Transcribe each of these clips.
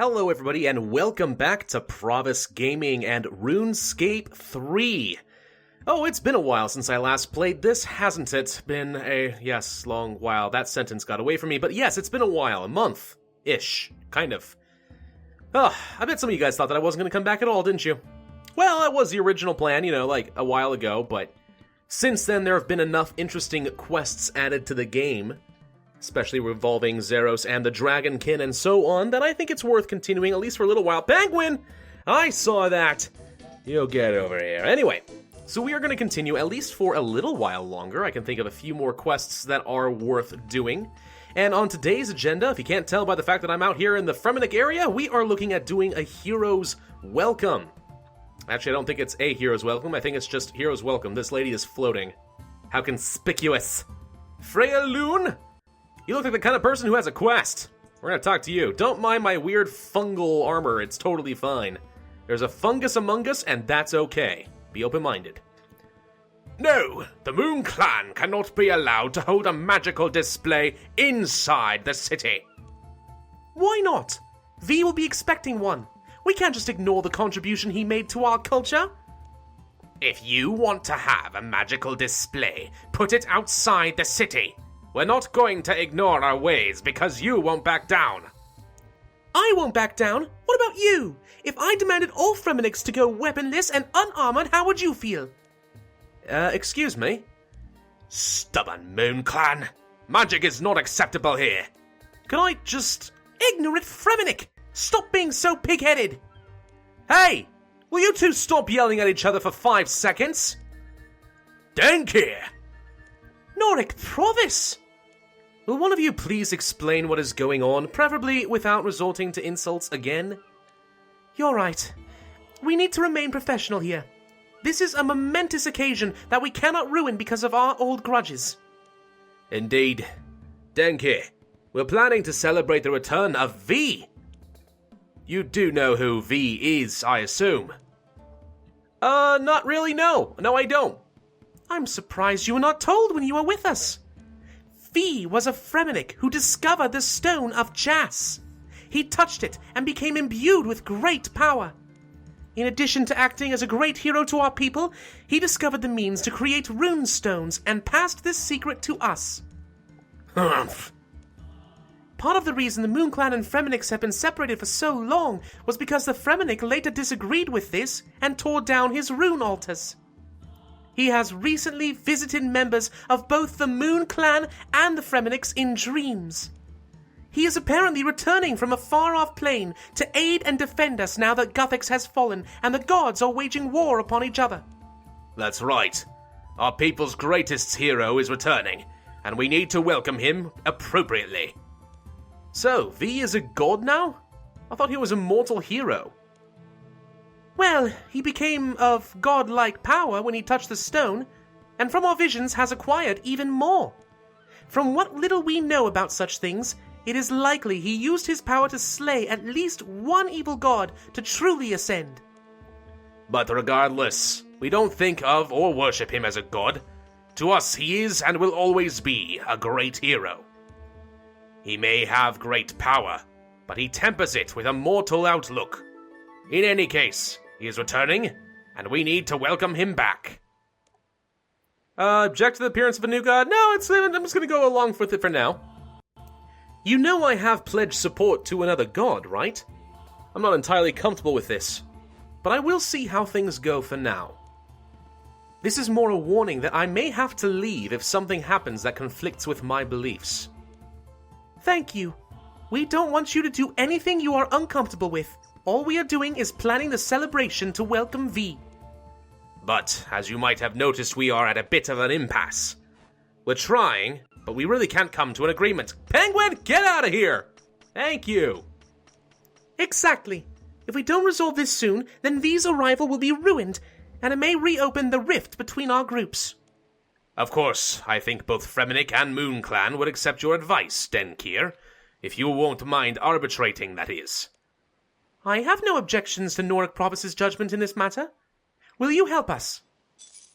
Hello everybody and welcome back to Pravus Gaming and Runescape 3. Oh, it's been a while since I last played this, hasn't it? Been a, yes, long while. That sentence got away from me, but yes, it's been a while. A month-ish, kind of. Oh, I bet some of you guys thought that I wasn't going to come back at all, didn't you? Well, that was the original plan, you know, like a while ago, but since then there have been enough interesting quests added to the game, especially revolving Zeros and the Dragonkin and so on, that I think it's worth continuing, at least for a little while. Penguin! I saw that! You'll get over here. Anyway, so we are going to continue, at least for a little while longer. I can think of a few more quests that are worth doing. And on today's agenda, if you can't tell by the fact that I'm out here in the Fremenic area, we are looking at doing a Hero's Welcome. Actually, I don't think it's a Hero's Welcome, I think it's just Hero's Welcome. This lady is floating. How conspicuous. Freya Loon? You look like the kind of person who has a quest. We're gonna talk to you. Don't mind my weird fungal armor, it's totally fine. There's a fungus among us, and that's okay. Be open-minded. No, the Moon Clan cannot be allowed to hold a magical display inside the city. Why not? V will be expecting one. We can't just ignore the contribution he made to our culture. If you want to have a magical display, put it outside the city. We're not going to ignore our ways because you won't back down. I won't back down. What about you? If I demanded all Fremenics to go weaponless and unarmored, how would you feel? Excuse me? Stubborn Moon Clan. Magic is not acceptable here. Can I just... Ignorant Fremenic! Stop being so pig-headed! Hey! Will you two stop yelling at each other for 5 seconds? Denki! Norik Pravus! Will one of you please explain what is going on, preferably without resorting to insults again? You're right. We need to remain professional here. This is a momentous occasion that we cannot ruin because of our old grudges. Indeed. Denki, we're planning to celebrate the return of V. You do know who V is, I assume? Not really, no. No, I don't. I'm surprised you were not told when you were with us. V was a Fremenic who discovered the Stone of Jas. He touched it and became imbued with great power. In addition to acting as a great hero to our people, he discovered the means to create rune stones and passed this secret to us. Humph. Part of the reason the Moon Clan and Fremenics have been separated for so long was because the Fremenic later disagreed with this and tore down his rune altars. He has recently visited members of both the Moon Clan and the Fremenics in dreams. He is apparently returning from a far-off plane to aid and defend us now that Guthix has fallen and the gods are waging war upon each other. That's right. Our people's greatest hero is returning, and we need to welcome him appropriately. So, V is a god now? I thought he was a mortal hero. Well, he became of godlike power when he touched the stone, and from our visions has acquired even more. From what little we know about such things, it is likely he used his power to slay at least one evil god to truly ascend. But regardless, we don't think of or worship him as a god. To us, he is and will always be a great hero. He may have great power, but he tempers it with a mortal outlook. In any case, he is returning, and we need to welcome him back. Object to the appearance of a new god? No, I'm just gonna go along with it for now. You know I have pledged support to another god, right? I'm not entirely comfortable with this, but I will see how things go for now. This is more a warning that I may have to leave if something happens that conflicts with my beliefs. Thank you. We don't want you to do anything you are uncomfortable with. All we are doing is planning the celebration to welcome V. But, as you might have noticed, we are at a bit of an impasse. We're trying, but we really can't come to an agreement. Penguin, get out of here! Thank you. Exactly. If we don't resolve this soon, then V's arrival will be ruined, and it may reopen the rift between our groups. Of course, I think both Fremenic and Moon Clan would accept your advice, Denkir. If you won't mind arbitrating, that is. I have no objections to Norik Pravus' judgment in this matter. Will you help us?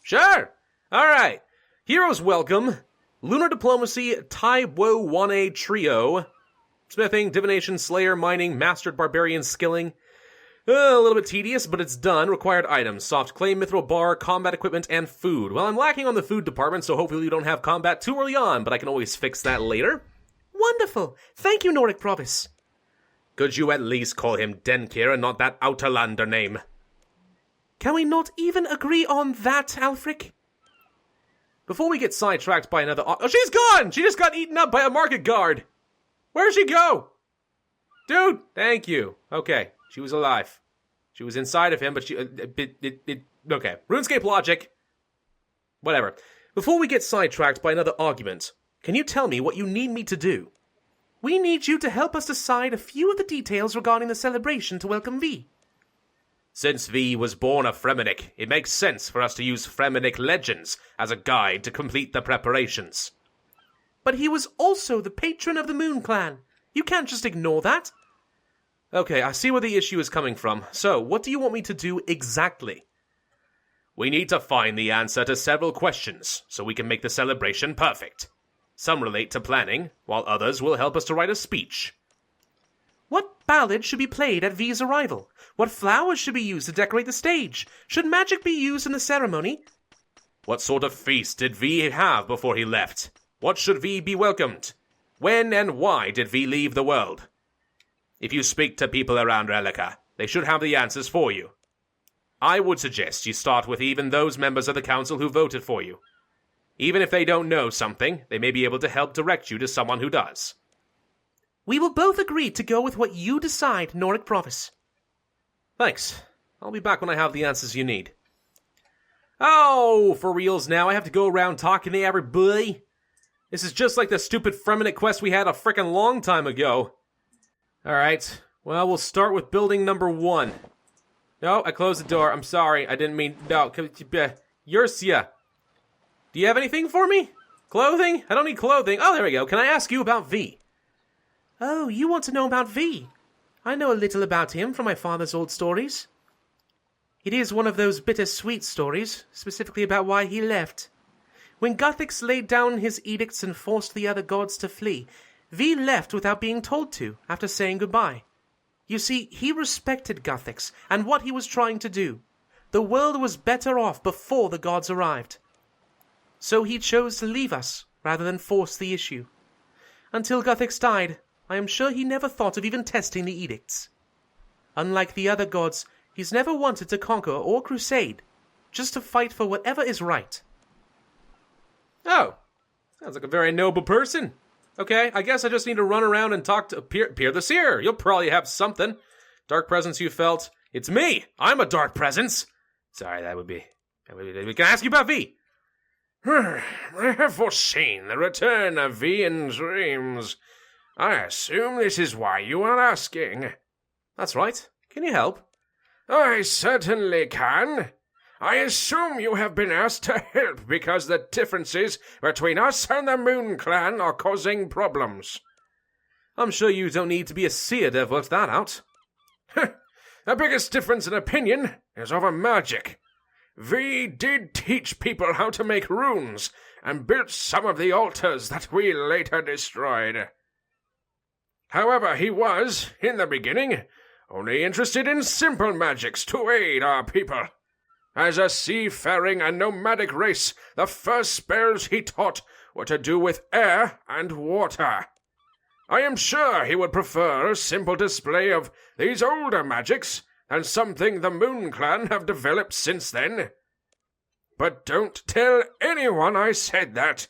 Sure! Alright. Heroes welcome. Lunar Diplomacy Taiwo Wane Trio. Smithing, divination, slayer, mining, mastered barbarian skilling. A little bit tedious, but it's done. Required items: soft clay, mithril bar, combat equipment, and food. Well, I'm lacking on the food department, so hopefully you don't have combat too early on, but I can always fix that later. Wonderful. Thank you, Nordic Pravus. Could you at least call him Denkir and not that Outlander name? Can we not even agree on that, Alfric? Before we get sidetracked by another... Oh, she's gone! She just got eaten up by a market guard! Where'd she go? Dude, thank you. Okay, she was alive. She was inside of him, but she... okay, RuneScape logic. Whatever. Before we get sidetracked by another argument, can you tell me what you need me to do? We need you to help us decide a few of the details regarding the celebration to welcome V. Since V was born a Fremennik, it makes sense for us to use Fremennik legends as a guide to complete the preparations. But he was also the patron of the Moon Clan. You can't just ignore that. Okay, I see where the issue is coming from. So, what do you want me to do exactly? We need to find the answer to several questions, so we can make the celebration perfect. Some relate to planning, while others will help us to write a speech. What ballad should be played at V's arrival? What flowers should be used to decorate the stage? Should magic be used in the ceremony? What sort of feast did V have before he left? What should V be welcomed? When and why did V leave the world? If you speak to people around Relica, they should have the answers for you. I would suggest you start with even those members of the council who voted for you. Even if they don't know something, they may be able to help direct you to someone who does. We will both agree to go with what you decide, Nordic Pravus. Thanks. I'll be back when I have the answers you need. Oh, for reals now, I have to go around talking to everybody? This is just like the stupid Fremennik quest we had a frickin' long time ago. Alright, well, we'll start with building number 1. No, I closed the door. I'm sorry. I didn't mean... No, Yursia. Do you have anything for me? Clothing? I don't need clothing. Oh, there we go. Can I ask you about V? Oh, you want to know about V? I know a little about him from my father's old stories. It is one of those bittersweet stories, specifically about why he left. When Guthix laid down his edicts and forced the other gods to flee, V left without being told to, after saying goodbye. You see, he respected Guthix and what he was trying to do. The world was better off before the gods arrived. So he chose to leave us, rather than force the issue. Until Guthix died, I am sure he never thought of even testing the edicts. Unlike the other gods, he's never wanted to conquer or crusade, just to fight for whatever is right. Oh, sounds like a very noble person. Okay, I guess I just need to run around and talk to Pierre the Seer. You'll probably have something. Dark presence you felt. It's me. I'm a dark presence. Sorry, that would be... We can ask you about V. I have foreseen the return of V in dreams. I assume this is why you are asking. That's right. Can you help? I certainly can. I assume you have been asked to help because the differences between us and the Moon Clan are causing problems. I'm sure you don't need to be a seer to have worked that out. The biggest difference in opinion is over magic. V did teach people how to make runes, and built some of the altars that we later destroyed. However, he was, in the beginning, only interested in simple magics to aid our people. As a seafaring and nomadic race, the first spells he taught were to do with air and water. I am sure he would prefer a simple display of these older magics than something the Moon Clan have developed since then. But don't tell anyone I said that.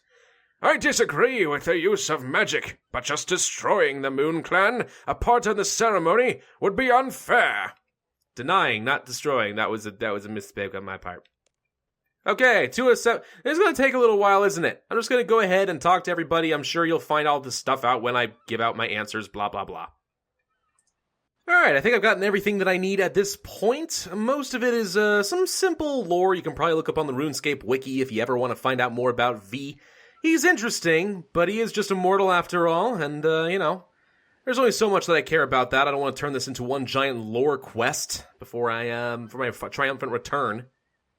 I disagree with the use of magic, but just destroying the Moon Clan, a part of the ceremony, would be unfair. Denying, not destroying. That was a mistake on my part. Okay, 207. It's going to take a little while, isn't it? I'm just going to go ahead and talk to everybody. I'm sure you'll find all this stuff out when I give out my answers, blah, blah, blah. Alright, I think I've gotten everything that I need at this point. Most of it is some simple lore you can probably look up on the RuneScape wiki if you ever want to find out more about V. He's interesting, but he is just a mortal after all, and, there's only so much that I care about that. I don't want to turn this into one giant lore quest before for my triumphant return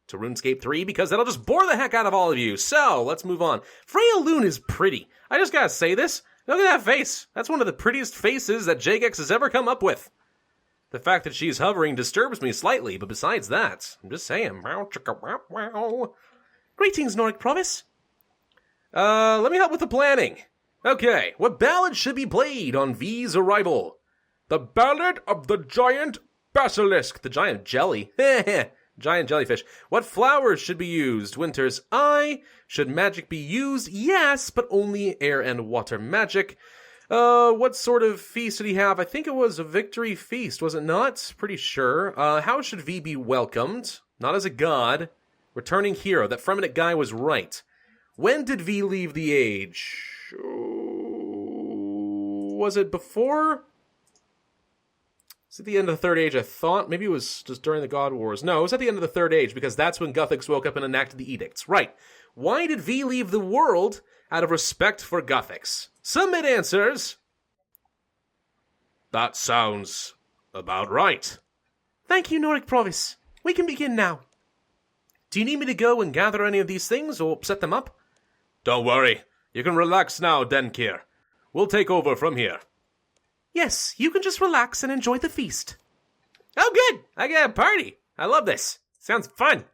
to RuneScape 3, because that'll just bore the heck out of all of you. So, let's move on. Freya Loon is pretty. I just gotta say this. Look at that face. That's one of the prettiest faces that Jagex has ever come up with. The fact that she's hovering disturbs me slightly, but besides that, I'm just saying. Meow, chicka, wow, wow. Greetings, Noric Pravus. Let me help with the planning. Okay, what ballad should be played on V's arrival? The Ballad of the Giant Basilisk. The giant jelly. Giant jellyfish. What flowers should be used? Winter's Eye. Should magic be used? Yes, but only air and water magic. What sort of feast did he have? I think it was a victory feast, was it not? Pretty sure. How should V be welcomed? Not as a god. Returning hero. That Fremennik guy was right. When did V leave the age? Was it before? It's at the end of the Third Age, I thought. Maybe it was just during the God Wars. No, it was at the end of the Third Age, because that's when Guthix woke up and enacted the edicts. Right. Why did V leave the world? Out of respect for Guthix. Submit answers. That sounds about right. Thank you, Noric Pravus. We can begin now. Do you need me to go and gather any of these things, or set them up? Don't worry. You can relax now, Denkir. We'll take over from here. Yes, you can just relax and enjoy the feast. Oh, good! I get a party! I love this. Sounds fun.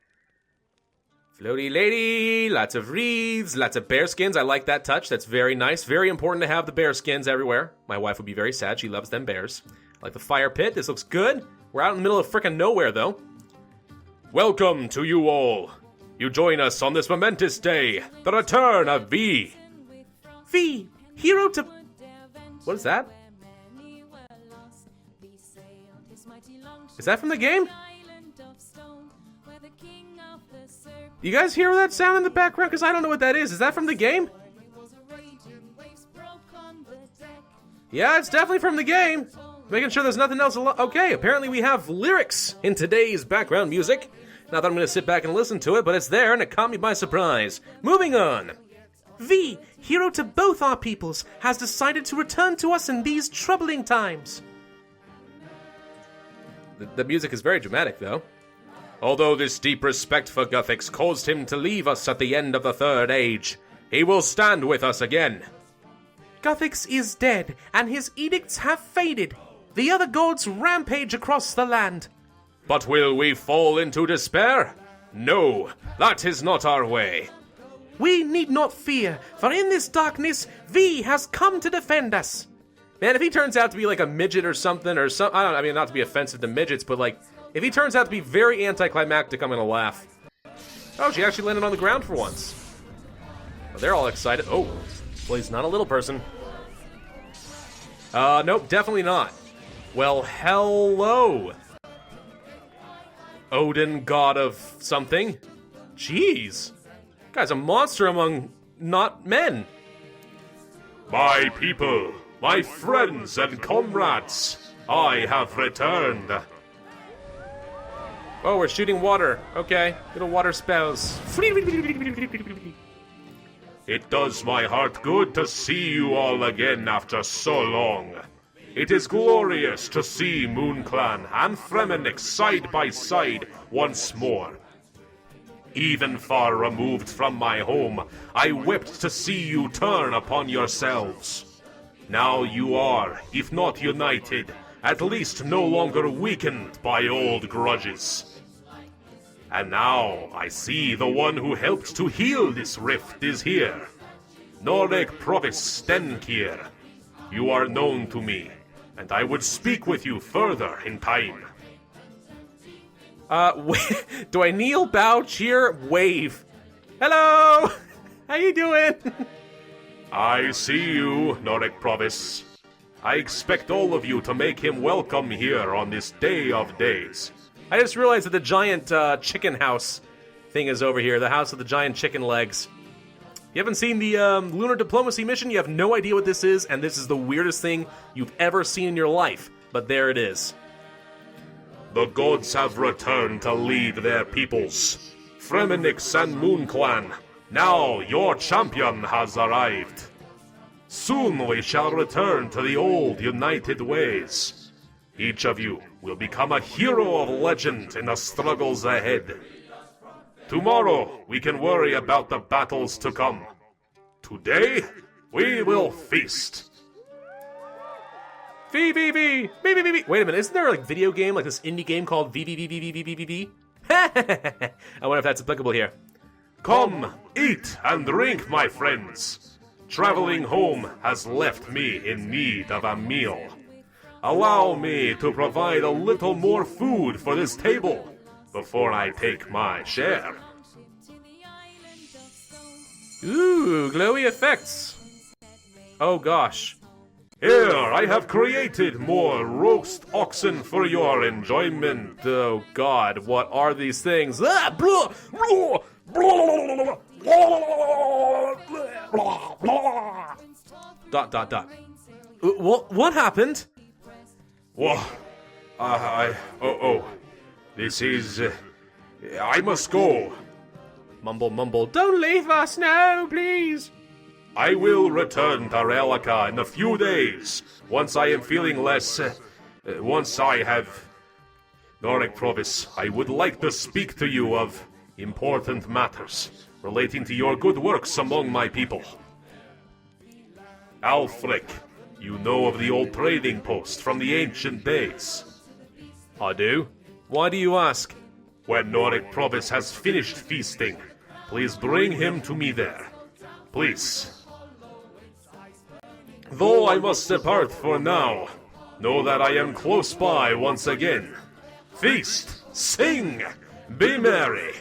Floaty lady, lots of wreaths, lots of bear skins. I like that touch. That's very nice. Very important to have the bear skins everywhere. My wife would be very sad. She loves them bears. I like the fire pit. This looks good. We're out in the middle of frickin' nowhere, though. Welcome to you all. You join us on this momentous day, the return of V. V, hero to... What is that? Is that from the game? You guys hear that sound in the background? Because I don't know what that is. Is that from the game? Yeah, it's definitely from the game. Making sure there's nothing else. Okay, apparently we have lyrics in today's background music. Not that I'm going to sit back and listen to it, but it's there and it caught me by surprise. Moving on. V, hero to both our peoples, has decided to return to us in these troubling times. The music is very dramatic, though. Although this deep respect for Guthix caused him to leave us at the end of the Third Age, he will stand with us again. Guthix is dead, and his edicts have faded. The other gods rampage across the land. But will we fall into despair? No, that is not our way. We need not fear, for in this darkness, V has come to defend us. Man, if he turns out to be like a midget or something, I don't know, I mean, not to be offensive to midgets, but like, if he turns out to be very anticlimactic, I'm gonna laugh. Oh, she actually landed on the ground for once. Oh, they're all excited. Oh, well, he's not a little person. Nope, definitely not. Well, hello. Odin, god of something. Jeez. Guy's a monster among not men. My people, my friends and comrades, I have returned. Oh, we're shooting water. Okay, little water spells. It does my heart good to see you all again after so long. It is glorious to see MoonClan and Fremennik side by side once more. Even far removed from my home, I wept to see you turn upon yourselves. Now you are, if not united, at least no longer weakened by old grudges. And now I see the one who helped to heal this rift is here. Noric Pravus Denkir. You are known to me, and I would speak with you further in time. Do I kneel, bow, cheer, wave? Hello! How you doing? I see you, Noric Pravus. I expect all of you to make him welcome here on this day of days. I just realized that the giant chicken house thing is over here. The house with the giant chicken legs. You haven't seen the lunar diplomacy mission? You have no idea what this is, and this is the weirdest thing you've ever seen in your life. But there it is. The gods have returned to lead their peoples. Fremennik and MoonClan, now your champion has arrived. Soon we shall return to the old united ways. Each of you will become a hero of legend in the struggles ahead. Tomorrow we can worry about the battles to come. Today, We will feast. V. Wait a minute, isn't there a video game, like this indie game called V? I wonder if that's applicable here. Come, eat and drink, my friends. Traveling home has left me in need of a meal. Allow me to provide a little more food for this table before I take my share. Ooh, glowy effects. Oh gosh. Here, I have created more roast oxen for your enjoyment. Oh god, what are these things? Ah, blah, blah, blah, blah, blah. Dot. What happened? Whoa. This is... I must go. Mumble. Don't leave us now, please. I will return to Relica in a few days, once I am feeling less... once I have... Noric Pravus, I would like to speak to you of important matters relating to your good works among my people. Alfric, you know of the old trading post from the ancient days. I do. Why do you ask? When Noric Pravus has finished feasting, please bring him to me there. Please. Though I must depart for now, know that I am close by once again. Feast, sing, be merry.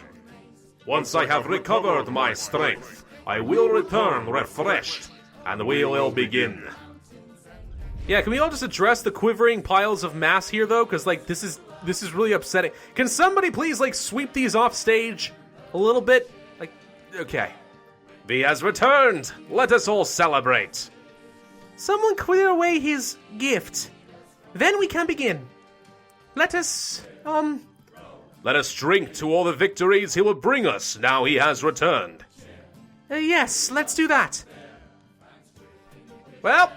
Once I have recovered my strength, I will return refreshed, and we will begin. Yeah, can we all just address the quivering piles of mass here, though? Because, like, this is really upsetting. Can somebody please, like, sweep these off stage a little bit? Like, okay. V has returned. Let us all celebrate. Someone clear away his gift. Then we can begin. Let us, Let us drink to all the victories he will bring us now he has returned. Yes, let's do that. Well,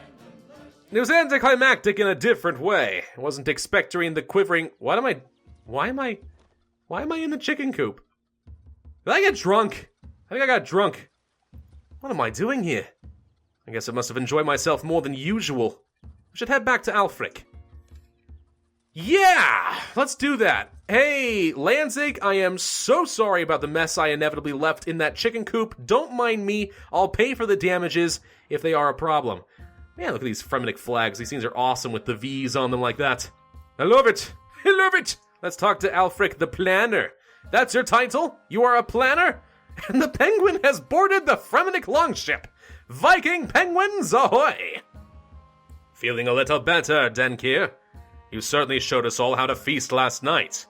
it was anticlimactic in a different way. I wasn't expecting the quivering... Why am I in the chicken coop? Did I get drunk? I think I got drunk. What am I doing here? I guess I must have enjoyed myself more than usual. We should head back to Alfric. Yeah! Let's do that. Hey, Lanzig, I am so sorry about the mess I inevitably left in that chicken coop. Don't mind me. I'll pay for the damages if they are a problem. Man, look at these Fremenic flags. These things are awesome with the V's on them like that. I love it. I love it. Let's talk to Alfric the Planner. That's your title? You are a planner? And the penguin has boarded the Fremenic longship. Viking penguins ahoy! Feeling a little better, Denkir? You certainly showed us all how to feast last night.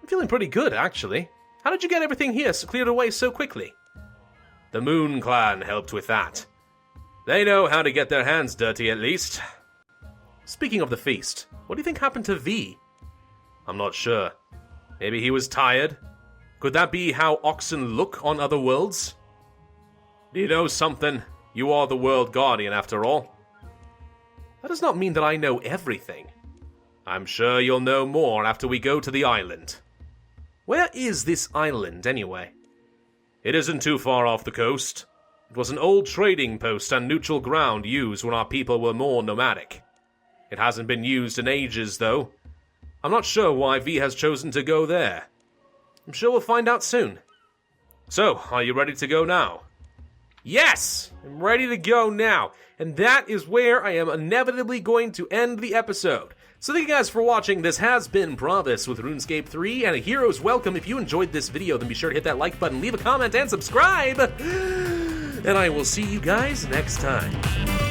I'm feeling pretty good, actually. How did you get everything here cleared away so quickly? The Moon Clan helped with that. They know how to get their hands dirty, at least. Speaking of the feast, what do you think happened to V? I'm not sure. Maybe he was tired? Could that be how oxen look on other worlds? Do you know something? You are the world guardian, after all. That does not mean that I know everything. I'm sure you'll know more after we go to the island. Where is this island, anyway? It isn't too far off the coast. It was an old trading post and neutral ground used when our people were more nomadic. It hasn't been used in ages, though. I'm not sure why V has chosen to go there. I'm sure we'll find out soon. So, are you ready to go now? Yes! I'm ready to go now. And that is where I am inevitably going to end the episode. So thank you guys for watching. This has been Pravus with RuneScape 3 and a hero's welcome. If you enjoyed this video, then be sure to hit that like button, leave a comment, and subscribe. And I will see you guys next time.